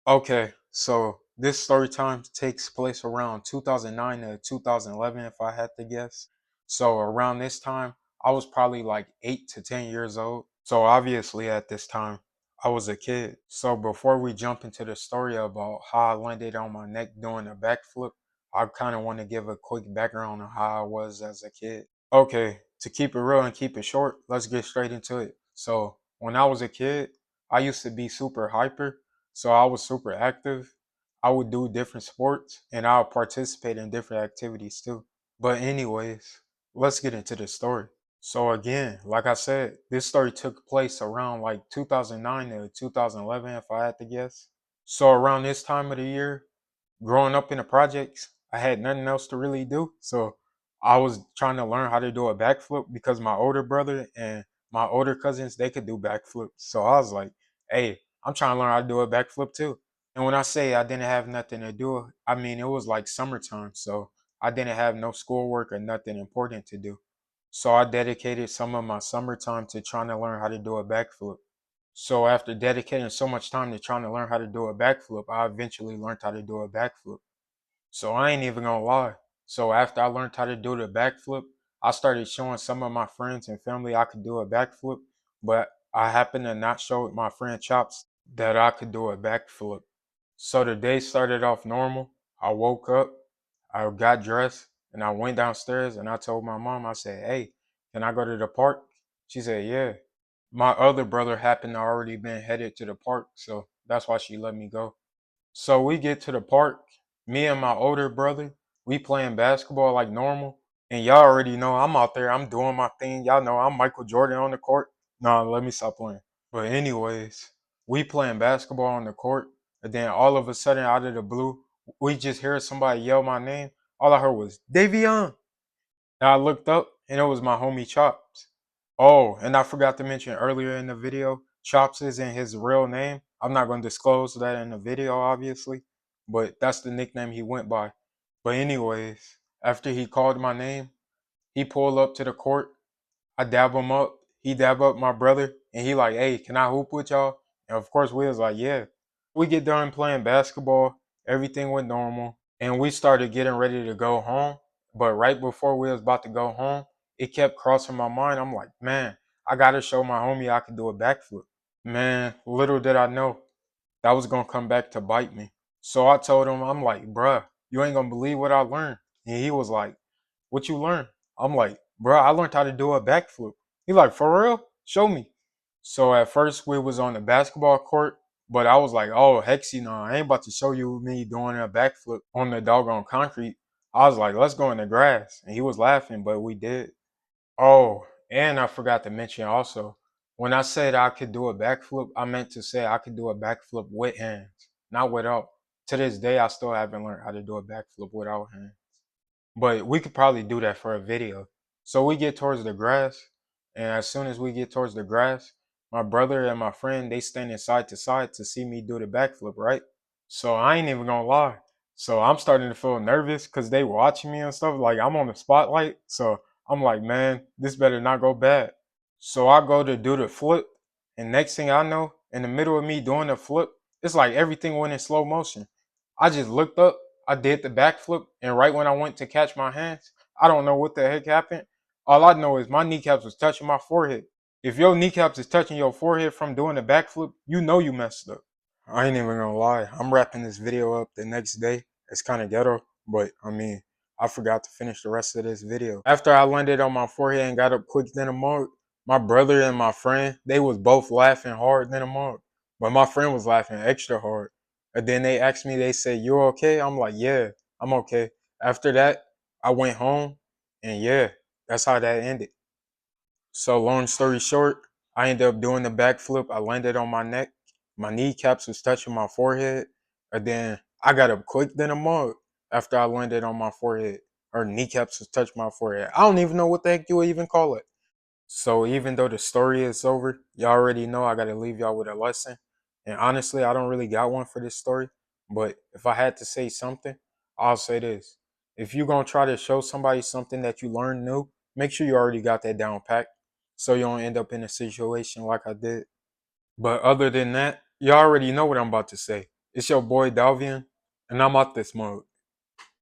Okay, so this story time takes place around 2009 to 2011, if I had to guess. So around this time, I was probably like 8 to 10 years old. So obviously at this time, I was a kid. So before we jump into the story about how I landed on my neck doing a backflip, I kind of want to give a quick background on how I was as a kid. Okay, to keep it real and keep it short, let's get straight into it. So when I was a kid, I used to be super hyper, so I was super active. I would do different sports and I would participate in different activities too. But anyways, let's get into the story. So again, like I said, this story took place around like 2009 to 2011 if I had to guess. So around this time of the year, growing up in the projects, I had nothing else to really do. So I was trying to learn how to do a backflip because my older brother and my older cousins, they could do backflips. So I was like, hey, I'm trying to learn how to do a backflip too. And when I say I didn't have nothing to do, I mean it was like summertime. So I didn't have no schoolwork or nothing important to do. So I dedicated some of my summertime to trying to learn how to do a backflip. So after dedicating so much time to trying to learn how to do a backflip, I eventually learned how to do a backflip. So I ain't even gonna lie. So after I learned how to do the backflip, I started showing some of my friends and family I could do a backflip, but I happened to not show my friend Chops that I could do a backflip. So the day started off normal. I woke up, I got dressed, and I went downstairs and I told my mom, I said, hey, can I go to the park? She said, yeah. My other brother happened to already been headed to the park, so that's why she let me go. So we get to the park, me and my older brother, we playing basketball like normal. And y'all already know I'm out there, I'm doing my thing. Y'all know I'm Michael Jordan on the court. Nah, let me stop playing. But anyways, we playing basketball on the court, and then all of a sudden out of the blue, we just hear somebody yell my name. All I heard was Davion. And I looked up and it was my homie Chops. Oh, and I forgot to mention earlier in the video, Chops isn't his real name. I'm not going to disclose that in the video, obviously, but that's the nickname he went by. But anyways, after he called my name, he pulled up to the court. I dab him up. He dab up my brother, and he like, "Hey, can I hoop with y'all?" And of course, we was like, "Yeah." We get done playing basketball. Everything went normal, and we started getting ready to go home. But right before we was about to go home, it kept crossing my mind. I'm like, man, I gotta show my homie I can do a backflip. Man, little did I know that was gonna come back to bite me. So I told him, I'm like, bruh, you ain't gonna believe what I learned. And he was like, what you learned? I'm like, bruh, I learned how to do a backflip. He like, for real? Show me. So at first we was on the basketball court, but I was like, oh hexy no, I ain't about to show you me doing a backflip on the doggone concrete. I was like, let's go in the grass. And he was laughing, but we did. Oh, and I forgot to mention also, when I said I could do a backflip, I meant to say I could do a backflip with hands, not without. To this day, I still haven't learned how to do a backflip without hands. But we could probably do that for a video. So we get towards the grass, and as soon as we get towards the grass, my brother and my friend, they standing side to side to see me do the backflip, right? So I ain't even gonna lie. So I'm starting to feel nervous because they watching me and stuff. Like I'm on the spotlight. So I'm like, man, this better not go bad. So I go to do the flip, and next thing I know, in the middle of me doing the flip, it's like everything went in slow motion. I just looked up, I did the backflip, and right when I went to catch my hands, I don't know what the heck happened. All I know is my kneecaps was touching my forehead. If your kneecaps is touching your forehead from doing the backflip, you know you messed up. I ain't even gonna lie. I'm wrapping this video up the next day. It's kind of ghetto, but I mean, I forgot to finish the rest of this video. After I landed on my forehead and got up quick than a mug, my brother and my friend, they was both laughing hard than a mug. But my friend was laughing extra hard. And then they asked me, they said, you okay? I'm like, yeah, I'm okay. After that, I went home and yeah, that's how that ended. So long story short, I ended up doing the backflip. I landed on my neck. My kneecaps was touching my forehead. And then I got up quick than a mug after I landed on my forehead. Or kneecaps was touching my forehead. I don't even know what the heck you would even call it. So even though the story is over, y'all already know I gotta leave y'all with a lesson. And honestly, I don't really got one for this story. But if I had to say something, I'll say this. If you're gonna try to show somebody something that you learned new, make sure you already got that down packed so you don't end up in a situation like I did. But other than that, you already know what I'm about to say. It's your boy Dalvian, and I'm out this mode.